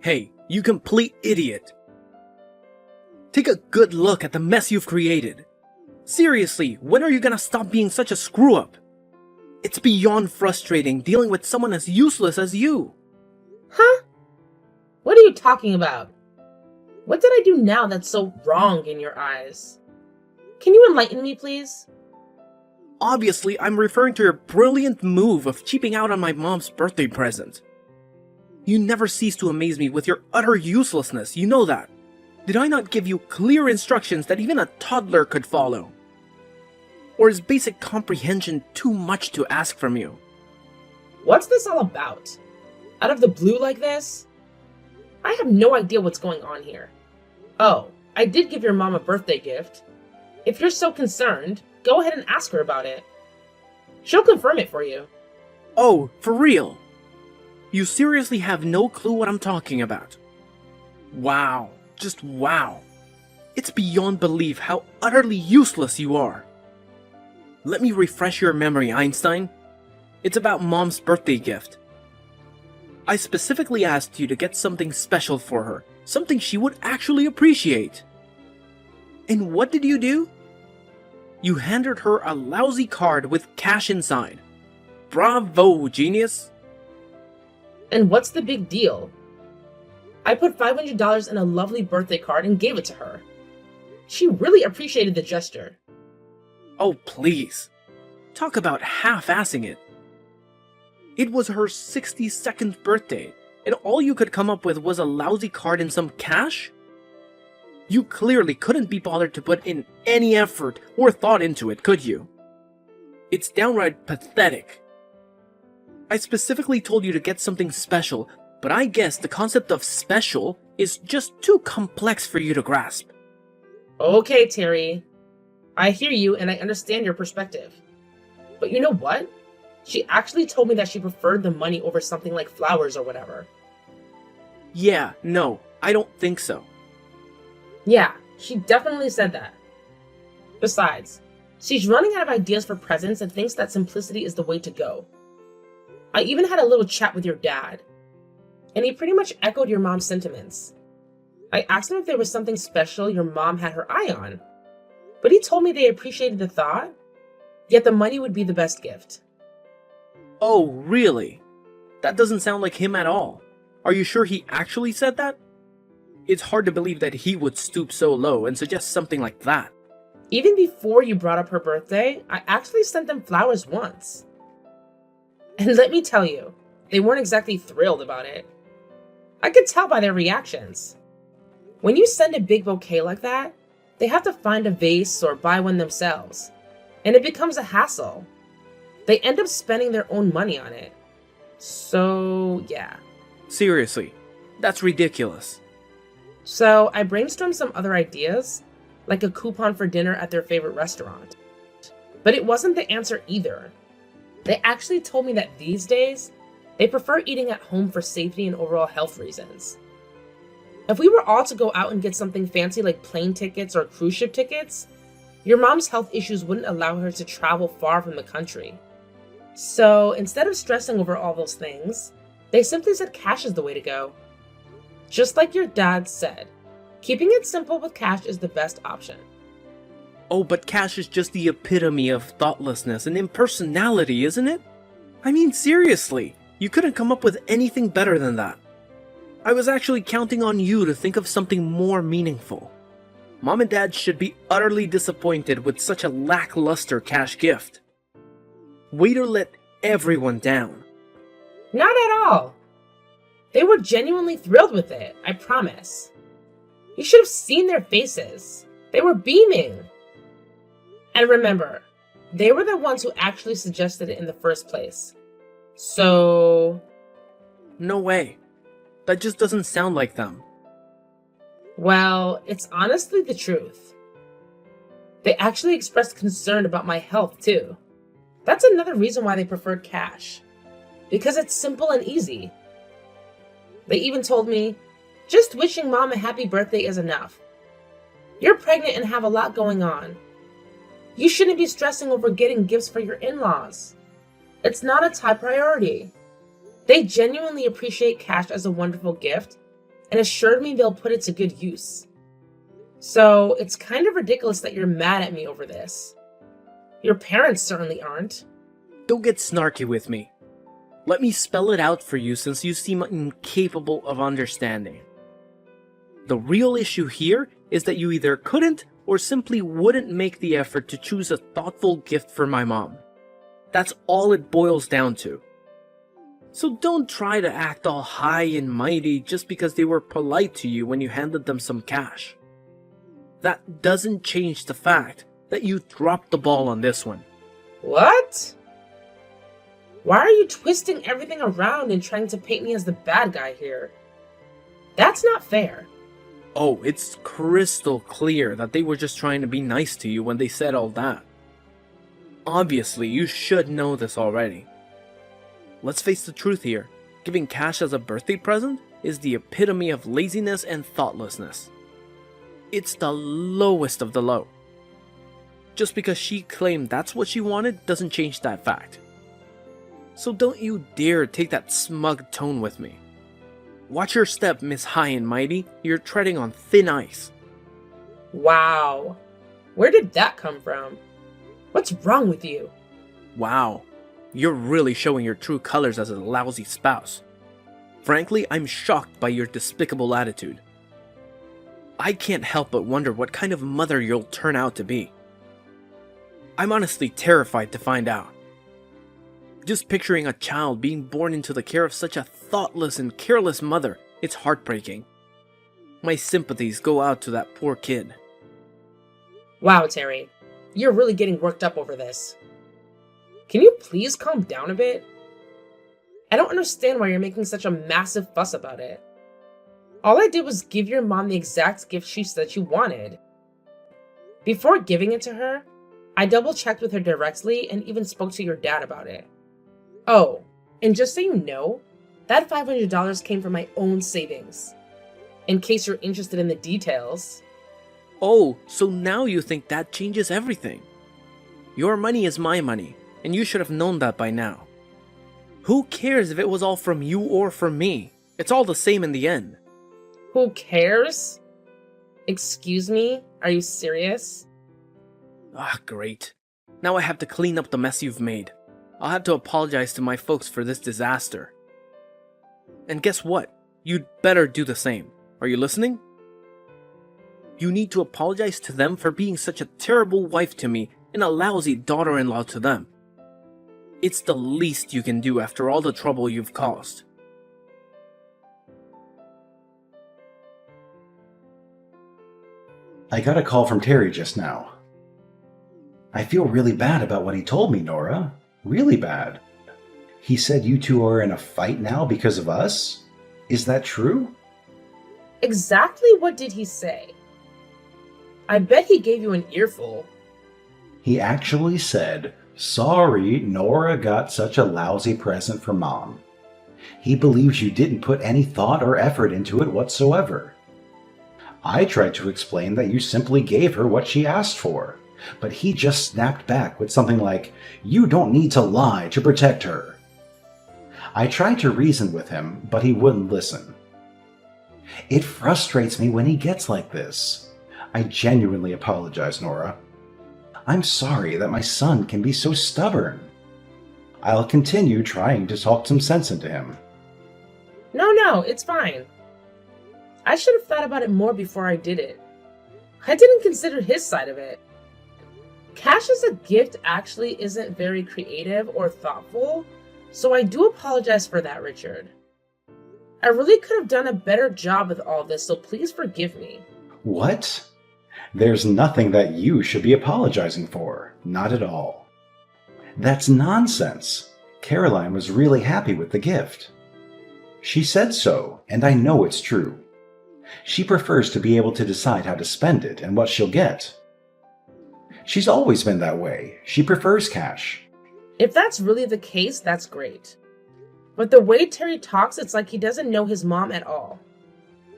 Hey, you complete idiot! Take a good look at the mess you've created. Seriously, when are you gonna stop being such a screw-up? It's beyond frustrating dealing with someone as useless as you. Huh? What are you talking about? What did I do now that's so wrong in your eyes? Can you enlighten me, please? Obviously, I'm referring to your brilliant move of cheaping out on my mom's birthday present. You never cease to amaze me with your utter uselessness, you know that. Did I not give you clear instructions that even a toddler could follow? Or is basic comprehension too much to ask from you? What's this all about? Out of the blue like this? I have no idea what's going on here. Oh, I did give your mom a birthday gift. If you're so concerned, go ahead and ask her about it. She'll confirm it for you. Oh, for real? You seriously have no clue what I'm talking about? Wow, just wow. It's beyond belief how utterly useless you are. Let me refresh your memory, Einstein. It's about Mom's birthday gift. I specifically asked you to get something special for her, something she would actually appreciate. And what did you do? You handed her a lousy card with cash inside. Bravo, genius! And what's the big deal? I put $500 in a lovely birthday card and gave it to her. She really appreciated the gesture. Oh, please. Talk about half-assing it. It was her 62nd birthday, and all you could come up with was a lousy card and some cash? You clearly couldn't be bothered to put in any effort or thought into it, could you? It's downright pathetic. I specifically told you to get something special, but I guess the concept of special is just too complex for you to grasp. Okay, Terry. I hear you and I understand your perspective. But you know what? She actually told me that she preferred the money over something like flowers or whatever. Yeah, no, I don't think so. Yeah, she definitely said that. Besides, she's running out of ideas for presents and thinks that simplicity is the way to go. I even had a little chat with your dad, and he pretty much echoed your mom's sentiments. I asked him if there was something special your mom had her eye on, but he told me they appreciated the thought, yet the money would be the best gift. Oh, really? That doesn't sound like him at all. Are you sure he actually said that? It's hard to believe that he would stoop so low and suggest something like that. Even before you brought up her birthday, I actually sent them flowers once. And let me tell you, they weren't exactly thrilled about it. I could tell by their reactions. When you send a big bouquet like that, they have to find a vase or buy one themselves, and it becomes a hassle. They end up spending their own money on it. So, yeah. Seriously, that's ridiculous. So, I brainstormed some other ideas, like a coupon for dinner at their favorite restaurant. But it wasn't the answer either. They actually told me that these days, they prefer eating at home for safety and overall health reasons. If we were all to go out and get something fancy like plane tickets or cruise ship tickets, your mom's health issues wouldn't allow her to travel far from the country. So instead of stressing over all those things, they simply said cash is the way to go. Just like your dad said, keeping it simple with cash is the best option. Oh, but cash is just the epitome of thoughtlessness and impersonality, isn't it? I mean, seriously, you couldn't come up with anything better than that. I was actually counting on you to think of something more meaningful. Mom and Dad should be utterly disappointed with such a lackluster cash gift. Way to let everyone down. Not at all. They were genuinely thrilled with it, I promise. You should have seen their faces. They were beaming. And remember, they were the ones who actually suggested it in the first place. So... No way. That just doesn't sound like them. Well, it's honestly the truth. They actually expressed concern about my health, too. That's another reason why they preferred cash. Because it's simple and easy. They even told me, just wishing Mom a happy birthday is enough. You're pregnant and have a lot going on. You shouldn't be stressing over getting gifts for your in-laws. It's not a top priority. They genuinely appreciate cash as a wonderful gift, and assured me they'll put it to good use. So it's kind of ridiculous that you're mad at me over this. Your parents certainly aren't. Don't get snarky with me. Let me spell it out for you since you seem incapable of understanding. The real issue here is that you either couldn't or simply wouldn't make the effort to choose a thoughtful gift for my mom. That's all it boils down to. So don't try to act all high and mighty just because they were polite to you when you handed them some cash. That doesn't change the fact that you dropped the ball on this one. What? Why are you twisting everything around and trying to paint me as the bad guy here? That's not fair. Oh, it's crystal clear that they were just trying to be nice to you when they said all that. Obviously, you should know this already. Let's face the truth here. Giving cash as a birthday present is the epitome of laziness and thoughtlessness. It's the lowest of the low. Just because she claimed that's what she wanted doesn't change that fact. So don't you dare take that smug tone with me. Watch your step, Miss High and Mighty. You're treading on thin ice. Wow. Where did that come from? What's wrong with you? Wow. You're really showing your true colors as a lousy spouse. Frankly, I'm shocked by your despicable attitude. I can't help but wonder what kind of mother you'll turn out to be. I'm honestly terrified to find out. Just picturing a child being born into the care of such a thoughtless and careless mother, it's heartbreaking. My sympathies go out to that poor kid. Wow, Terry. You're really getting worked up over this. Can you please calm down a bit? I don't understand why you're making such a massive fuss about it. All I did was give your mom the exact gift she said she wanted. Before giving it to her, I double-checked with her directly and even spoke to your dad about it. Oh, and just so you know, that $500 came from my own savings. In case you're interested in the details. Oh, so now you think that changes everything. Your money is my money, and you should have known that by now. Who cares if it was all from you or from me? It's all the same in the end. Who cares? Excuse me? Are you serious? Ah, great. Now I have to clean up the mess you've made. I'll have to apologize to my folks for this disaster. And guess what? You'd better do the same. Are you listening? You need to apologize to them for being such a terrible wife to me and a lousy daughter-in-law to them. It's the least you can do after all the trouble you've caused. I got a call from Terry just now. I feel really bad about what he told me, Nora. Really bad. He said you two are in a fight now because of us? Is that true? Exactly what did he say? I bet he gave you an earful. He actually said, "Sorry, Nora got such a lousy present for Mom." He believes you didn't put any thought or effort into it whatsoever. I tried to explain that you simply gave her what she asked for, but he just snapped back with something like, "You don't need to lie to protect her." I tried to reason with him, but he wouldn't listen. It frustrates me when he gets like this. I genuinely apologize, Nora. I'm sorry that my son can be so stubborn. I'll continue trying to talk some sense into him. No, it's fine. I should have thought about it more before I did it. I didn't consider his side of it. Cash as a gift actually isn't very creative or thoughtful, so I do apologize for that, Richard. I really could have done a better job with all this, so please forgive me. What? There's nothing that you should be apologizing for. Not at all. That's nonsense. Caroline was really happy with the gift. She said so, and I know it's true. She prefers to be able to decide how to spend it and what she'll get. She's always been that way. She prefers cash. If that's really the case, that's great. But the way Terry talks, it's like he doesn't know his mom at all.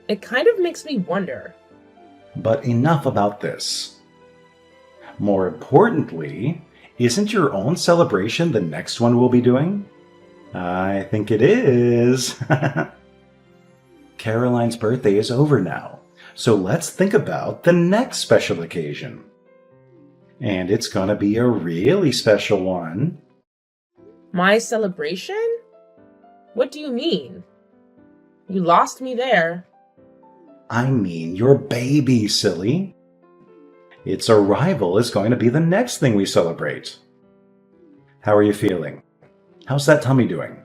It kind of makes me wonder. But enough about this. More importantly, isn't your own celebration the next one we'll be doing? I think it is. Caroline's birthday is over now, so let's think about the next special occasion. And it's gonna be a really special one. My celebration? What do you mean? You lost me there. I mean your baby, silly. Its arrival is going to be the next thing we celebrate. How are you feeling? How's that tummy doing?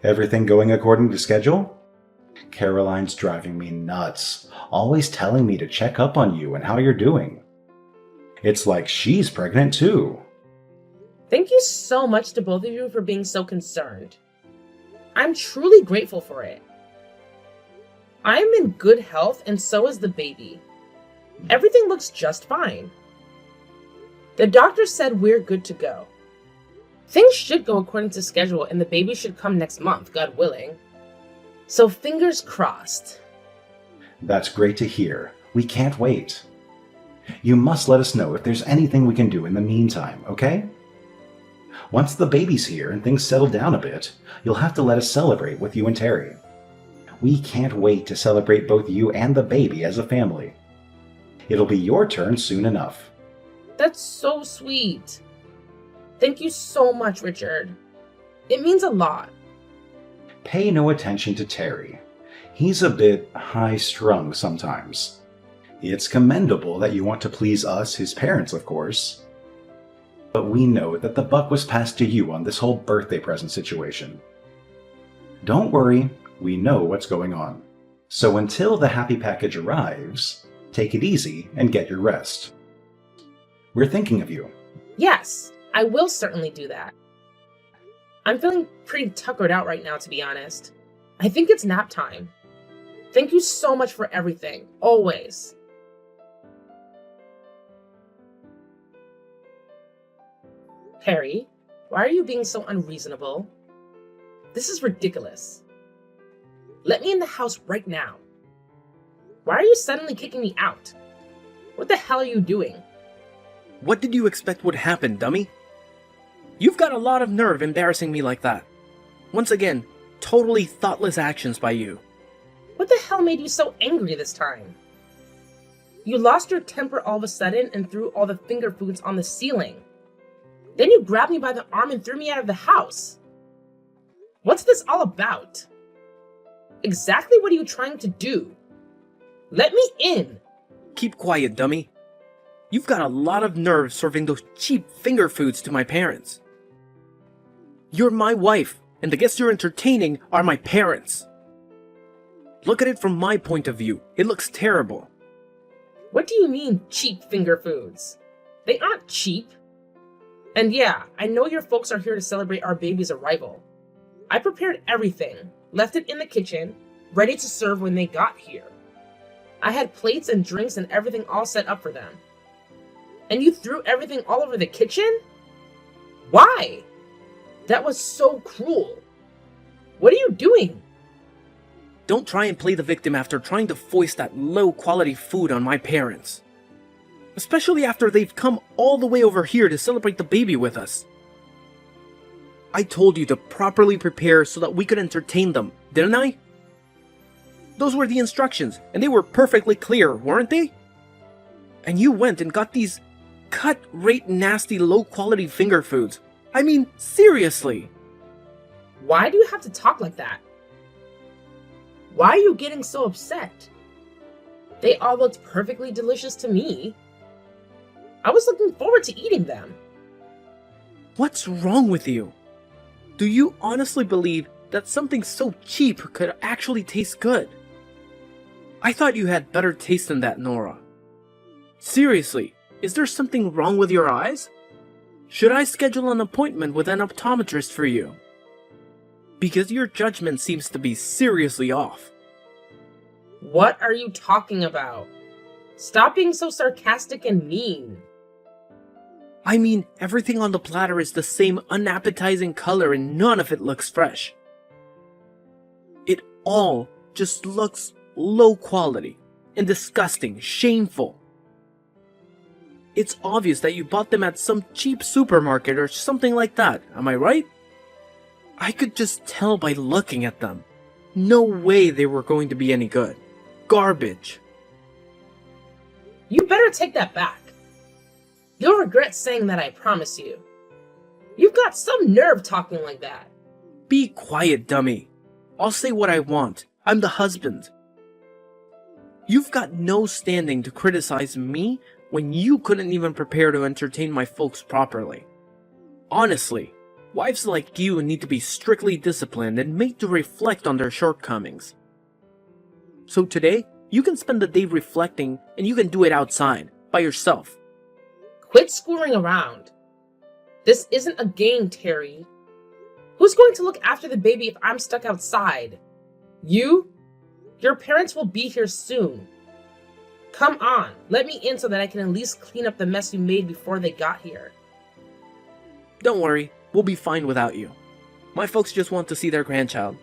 Everything going according to schedule? Caroline's driving me nuts, always telling me to check up on you and how you're doing. It's like she's pregnant too. Thank you so much to both of you for being so concerned. I'm truly grateful for it. I am in good health and so is the baby. Everything looks just fine. The doctor said we're good to go. Things should go according to schedule and the baby should come next month, God willing. So fingers crossed. That's great to hear. We can't wait. You must let us know if there's anything we can do in the meantime, okay? Once the baby's here and things settle down a bit, you'll have to let us celebrate with you and Terry. We can't wait to celebrate both you and the baby as a family. It'll be your turn soon enough. That's so sweet. Thank you so much, Richard. It means a lot. Pay no attention to Terry. He's a bit high-strung sometimes. It's commendable that you want to please us, his parents, of course. But we know that the buck was passed to you on this whole birthday present situation. Don't worry, we know what's going on. So until the happy package arrives, take it easy and get your rest. We're thinking of you. Yes, I will certainly do that. I'm feeling pretty tuckered out right now, to be honest. I think it's nap time. Thank you so much for everything, always. Harry, why are you being so unreasonable? This is ridiculous. Let me in the house right now. Why are you suddenly kicking me out? What the hell are you doing? What did you expect would happen, dummy? You've got a lot of nerve embarrassing me like that. Once again, totally thoughtless actions by you. What the hell made you so angry this time? You lost your temper all of a sudden and threw all the finger foods on the ceiling. Then you grabbed me by the arm and threw me out of the house. What's this all about? Exactly what are you trying to do? Let me in! Keep quiet, dummy. You've got a lot of nerve serving those cheap finger foods to my parents. You're my wife, and the guests you're entertaining are my parents. Look at it from my point of view. It looks terrible. What do you mean, cheap finger foods? They aren't cheap. And yeah, I know your folks are here to celebrate our baby's arrival. I prepared everything, left it in the kitchen, ready to serve when they got here. I had plates and drinks and everything all set up for them. And you threw everything all over the kitchen? Why? That was so cruel. What are you doing? Don't try and play the victim after trying to foist that low-quality food on my parents. Especially after they've come all the way over here to celebrate the baby with us. I told you to properly prepare so that we could entertain them, didn't I? Those were the instructions, and they were perfectly clear, weren't they? And you went and got these cut-rate nasty low-quality finger foods. I mean, seriously. Why do you have to talk like that? Why are you getting so upset? They all looked perfectly delicious to me. I was looking forward to eating them. What's wrong with you? Do you honestly believe that something so cheap could actually taste good? I thought you had better taste than that, Nora. Seriously, is there something wrong with your eyes? Should I schedule an appointment with an optometrist for you? Because your judgment seems to be seriously off. What are you talking about? Stop being so sarcastic and mean. I mean, everything on the platter is the same unappetizing color and none of it looks fresh. It all just looks low quality and disgusting, shameful. It's obvious that you bought them at some cheap supermarket or something like that, am I right? I could just tell by looking at them. No way they were going to be any good. Garbage. You better take that back. You'll regret saying that, I promise you. You've got some nerve talking like that. Be quiet, dummy. I'll say what I want. I'm the husband. You've got no standing to criticize me when you couldn't even prepare to entertain my folks properly. Honestly, wives like you need to be strictly disciplined and made to reflect on their shortcomings. So today, you can spend the day reflecting and you can do it outside, by yourself. Quit screwing around. This isn't a game, Terry. Who's going to look after the baby if I'm stuck outside? You? Your parents will be here soon. Come on, let me in so that I can at least clean up the mess you made before they got here. Don't worry, we'll be fine without you. My folks just want to see their grandchild.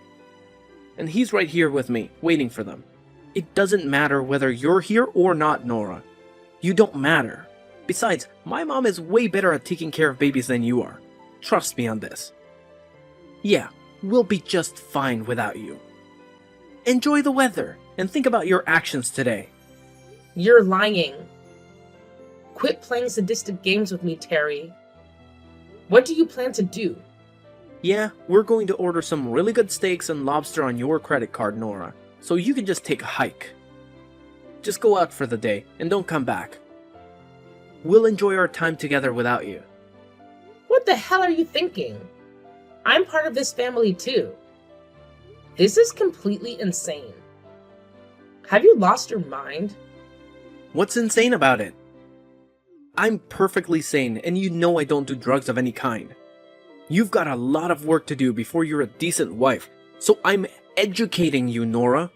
And he's right here with me, waiting for them. It doesn't matter whether you're here or not, Nora. You don't matter. Besides, my mom is way better at taking care of babies than you are. Trust me on this. Yeah, we'll be just fine without you. Enjoy the weather, and think about your actions today. You're lying. Quit playing sadistic games with me, Terry. What do you plan to do? Yeah, we're going to order some really good steaks and lobster on your credit card, Nora, so you can just take a hike. Just go out for the day, and don't come back. We'll enjoy our time together without you. What the hell are you thinking? I'm part of this family too. This is completely insane. Have you lost your mind? What's insane about it? I'm perfectly sane, and you know I don't do drugs of any kind. You've got a lot of work to do before you're a decent wife, so I'm educating you, Nora.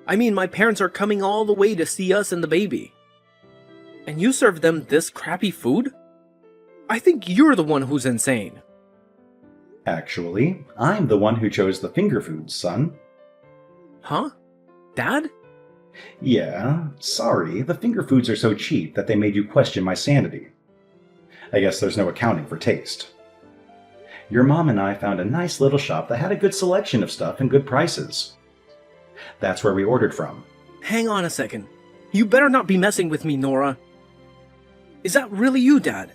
I mean, my parents are coming all the way to see us and the baby. And you serve them this crappy food? I think you're the one who's insane. Actually, I'm the one who chose the finger foods, son. Huh? Dad? Yeah, sorry, the finger foods are so cheap that they made you question my sanity. I guess there's no accounting for taste. Your mom and I found a nice little shop that had a good selection of stuff and good prices. That's where we ordered from. Hang on a second. You better not be messing with me, Nora. Is that really you, Dad?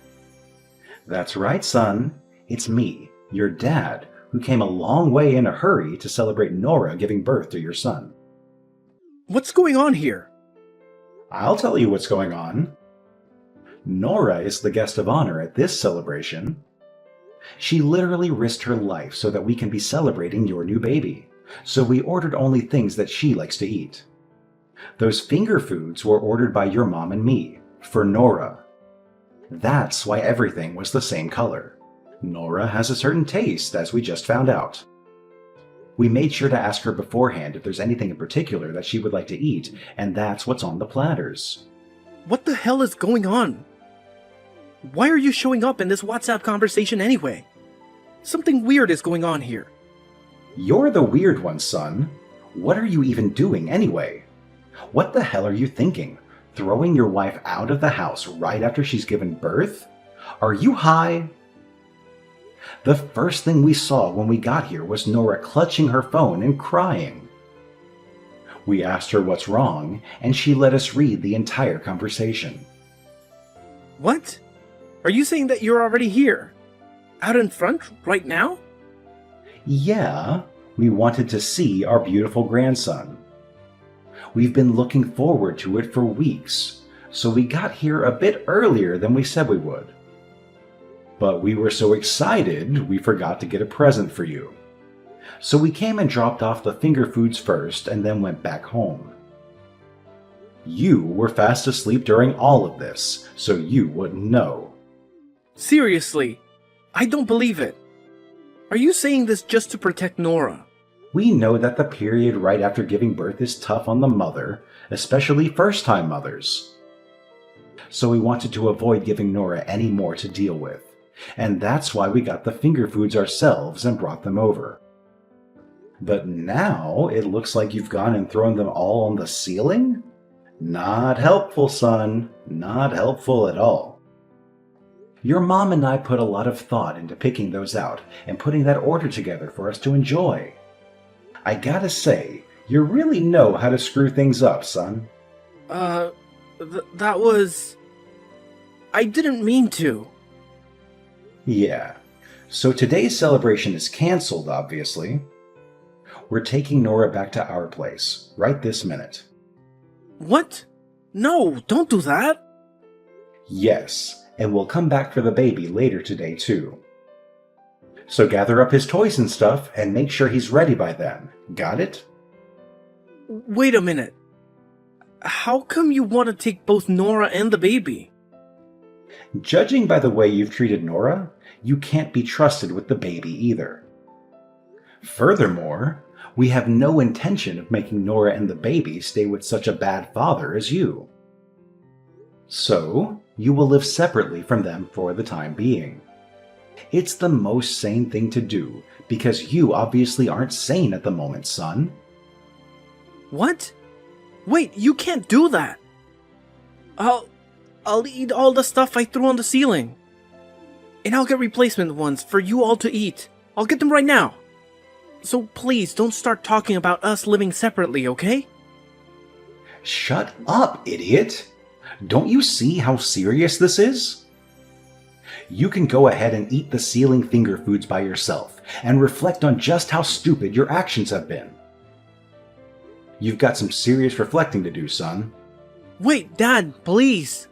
That's right, son. It's me, your dad, who came a long way in a hurry to celebrate Nora giving birth to your son. What's going on here? I'll tell you what's going on. Nora is the guest of honor at this celebration. She literally risked her life so that we can be celebrating your new baby. So we ordered only things that she likes to eat. Those finger foods were ordered by your mom and me, for Nora. That's why everything was the same color. Nora has a certain taste, as we just found out. We made sure to ask her beforehand if there's anything in particular that she would like to eat, and that's what's on the platters. What the hell is going on? Why are you showing up in this WhatsApp conversation anyway? Something weird is going on here. You're the weird one, son. What are you even doing anyway? What the hell are you thinking? Throwing your wife out of the house right after she's given birth? Are you high? The first thing we saw when we got here was Nora clutching her phone and crying. We asked her what's wrong, and she let us read the entire conversation. What? Are you saying that you're already here? Out in front, right now? Yeah, we wanted to see our beautiful grandson. We've been looking forward to it for weeks, so we got here a bit earlier than we said we would. But we were so excited, we forgot to get a present for you. So we came and dropped off the finger foods first and then went back home. You were fast asleep during all of this, so you wouldn't know. Seriously, I don't believe it. Are you saying this just to protect Nora? We know that the period right after giving birth is tough on the mother, especially first-time mothers. So we wanted to avoid giving Nora any more to deal with. And that's why we got the finger foods ourselves and brought them over. But now it looks like you've gone and thrown them all on the ceiling? Not helpful, son. Not helpful at all. Your mom and I put a lot of thought into picking those out and putting that order together for us to enjoy. I gotta say, you really know how to screw things up, son. That was... I didn't mean to. Yeah. So today's celebration is cancelled, obviously. We're taking Nora back to our place, right this minute. What? No, don't do that. Yes, and we'll come back for the baby later today, too. So gather up his toys and stuff and make sure he's ready by then. Got it? Wait a minute. How come you want to take both Nora and the baby? Judging by the way you've treated Nora, you can't be trusted with the baby either. Furthermore, we have no intention of making Nora and the baby stay with such a bad father as you. So, you will live separately from them for the time being. It's the most sane thing to do, because you obviously aren't sane at the moment, son. What? Wait, you can't do that. I'll eat all the stuff I threw on the ceiling. And I'll get replacement ones for you all to eat. I'll get them right now. So please don't start talking about us living separately, okay? Shut up, idiot! Don't you see how serious this is? You can go ahead and eat the ceiling finger foods by yourself and reflect on just how stupid your actions have been. You've got some serious reflecting to do, son. Wait, Dad, please.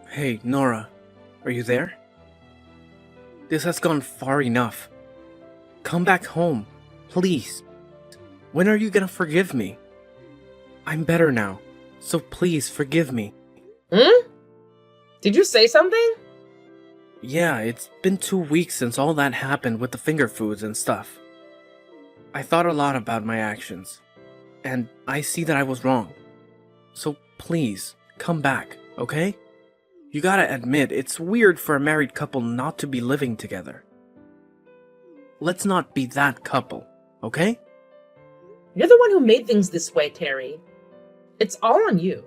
Hey, Nora, are you there? This has gone far enough. Come back home, please. When are you gonna forgive me? I'm better now, so please forgive me. Did you say something? Yeah, it's been 2 weeks since all that happened with the finger foods and stuff. I thought a lot about my actions, and I see that I was wrong. So please, come back, okay? You gotta admit, it's weird for a married couple not to be living together. Let's not be that couple, okay? You're the one who made things this way, Terry. It's all on you.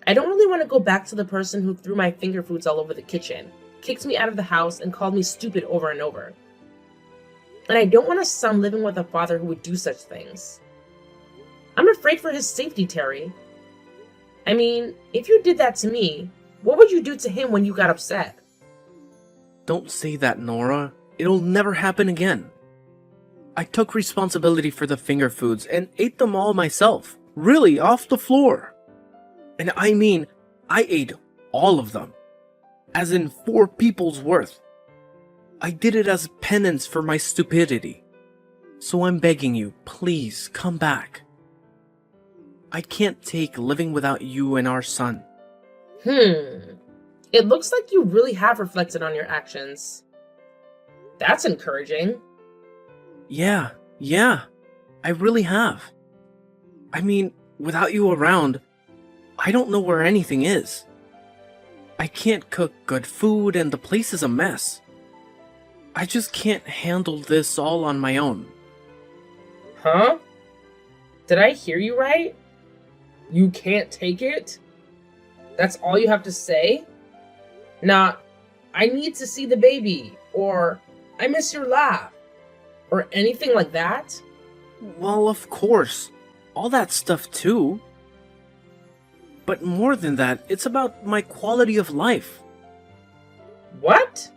I don't really want to go back to the person who threw my finger foods all over the kitchen, kicked me out of the house, and called me stupid over and over. And I don't want a son living with a father who would do such things. I'm afraid for his safety, Terry. I mean, if you did that to me, what would you do to him when you got upset? Don't say that, Nora. It'll never happen again. I took responsibility for the finger foods and ate them all myself. Really, off the floor. And I mean, I ate all of them. As in 4 people's worth. I did it as penance for my stupidity. So I'm begging you, please come back. I can't take living without you and our son. It looks like you really have reflected on your actions. That's encouraging. Yeah, I really have. I mean, without you around, I don't know where anything is. I can't cook good food and the place is a mess. I just can't handle this all on my own. Huh? Did I hear you right? You can't take it? That's all you have to say? Not, I need to see the baby, or I miss your laugh, or anything like that? Well, of course. All that stuff too. But more than that, it's about my quality of life. What?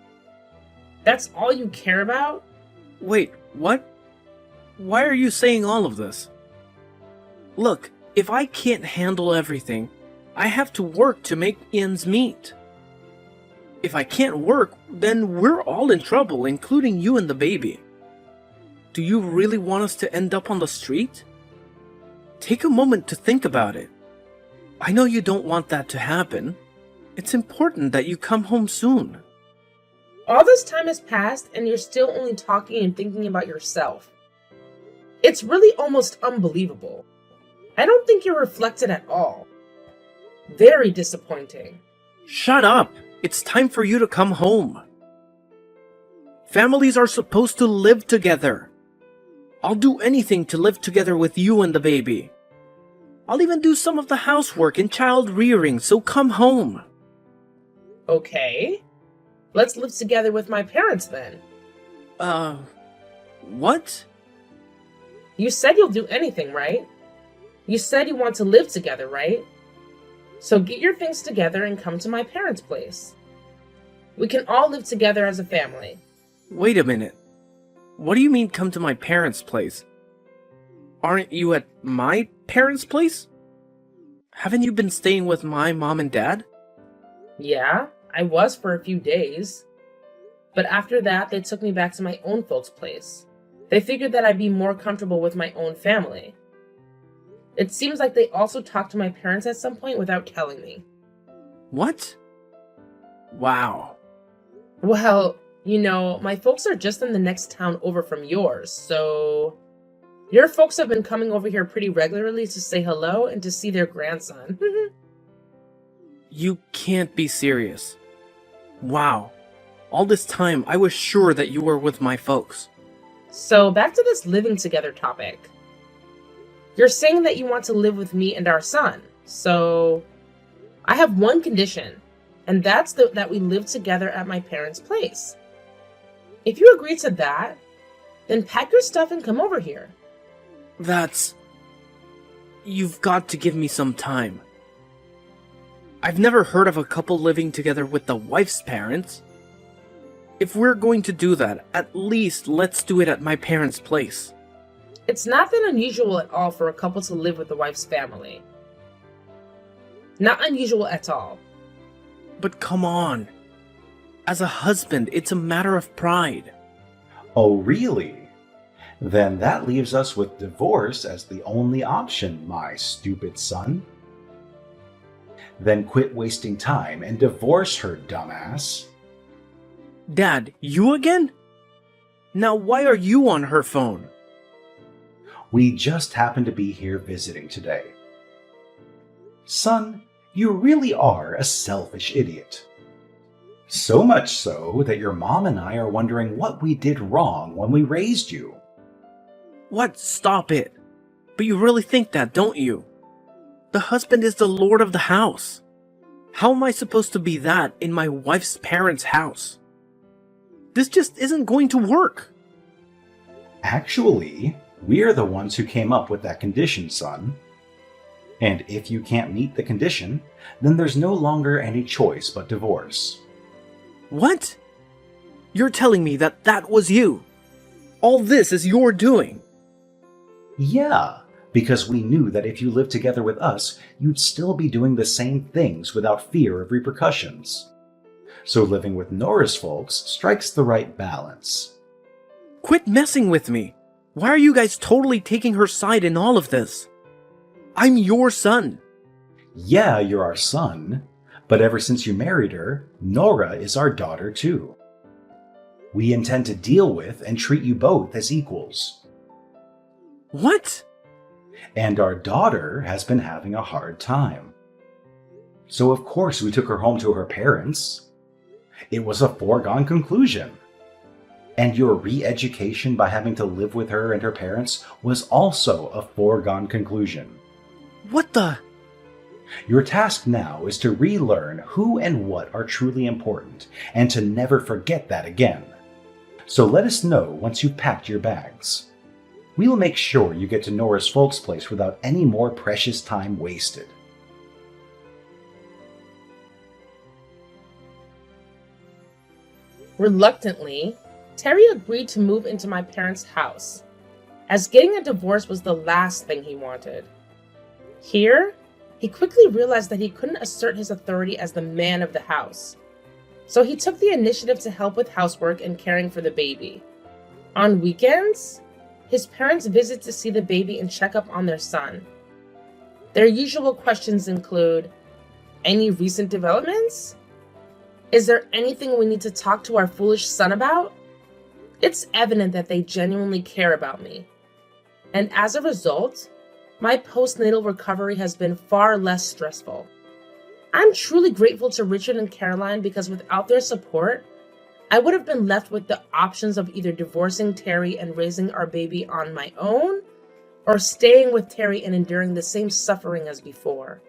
That's all you care about? Wait, what? Why are you saying all of this? Look, if I can't handle everything, I have to work to make ends meet. If I can't work, then we're all in trouble, including you and the baby. Do you really want us to end up on the street? Take a moment to think about it. I know you don't want that to happen. It's important that you come home soon. All this time has passed and you're still only talking and thinking about yourself. It's really almost unbelievable. I don't think you're reflected at all. Very disappointing. Shut up! It's time for you to come home. Families are supposed to live together. I'll do anything to live together with you and the baby. I'll even do some of the housework and child rearing, so come home. Okay. Let's live together with my parents then. What? You said you'll do anything, right? You said you want to live together, right? So get your things together and come to my parents' place. We can all live together as a family. Wait a minute. What do you mean come to my parents' place? Aren't you at my parents' place? Haven't you been staying with my mom and dad? Yeah, I was for a few days. But after that, they took me back to my own folks' place. They figured that I'd be more comfortable with my own family. It seems like they also talked to my parents at some point without telling me. What? Wow. Well, my folks are just in the next town over from yours, so your folks have been coming over here pretty regularly to say hello and to see their grandson. You can't be serious. Wow. All this time, I was sure that you were with my folks. So back to this living together topic. You're saying that you want to live with me and our son, so I have one condition, and that's that we live together at my parents' place. If you agree to that, then pack your stuff and come over here. You've got to give me some time. I've never heard of a couple living together with the wife's parents. If we're going to do that, at least let's do it at my parents' place. It's not that unusual at all for a couple to live with the wife's family. Not unusual at all. But come on. As a husband, it's a matter of pride. Oh, really? Then that leaves us with divorce as the only option, my stupid son. Then quit wasting time and divorce her, dumbass. Dad, you again? Now why are you on her phone? We just happen to be here visiting today. Son, you really are a selfish idiot. So much so that your mom and I are wondering what we did wrong when we raised you. What? Stop it. But you really think that, don't you? The husband is the lord of the house. How am I supposed to be that in my wife's parents' house? This just isn't going to work. Actually, we're the ones who came up with that condition, son. And if you can't meet the condition, then there's no longer any choice but divorce. What? You're telling me that that was you? All this is your doing? Yeah, because we knew that if you lived together with us, you'd still be doing the same things without fear of repercussions. So living with Nora's folks strikes the right balance. Quit messing with me. Why are you guys totally taking her side in all of this? I'm your son. Yeah, you're our son, but ever since you married her, Nora is our daughter too. We intend to deal with and treat you both as equals. What? And our daughter has been having a hard time. So of course we took her home to her parents. It was a foregone conclusion. And your re-education by having to live with her and her parents was also a foregone conclusion. What the? Your task now is to relearn who and what are truly important, and to never forget that again. So let us know once you've packed your bags. We'll make sure you get to Nora's folks' place without any more precious time wasted. Reluctantly, Terry agreed to move into my parents' house, as getting a divorce was the last thing he wanted. Here, he quickly realized that he couldn't assert his authority as the man of the house, so he took the initiative to help with housework and caring for the baby. On weekends, his parents visit to see the baby and check up on their son. Their usual questions include, any recent developments? Is there anything we need to talk to our foolish son about? It's evident that they genuinely care about me. And as a result, my postnatal recovery has been far less stressful. I'm truly grateful to Richard and Caroline because without their support, I would have been left with the options of either divorcing Terry and raising our baby on my own, or staying with Terry and enduring the same suffering as before.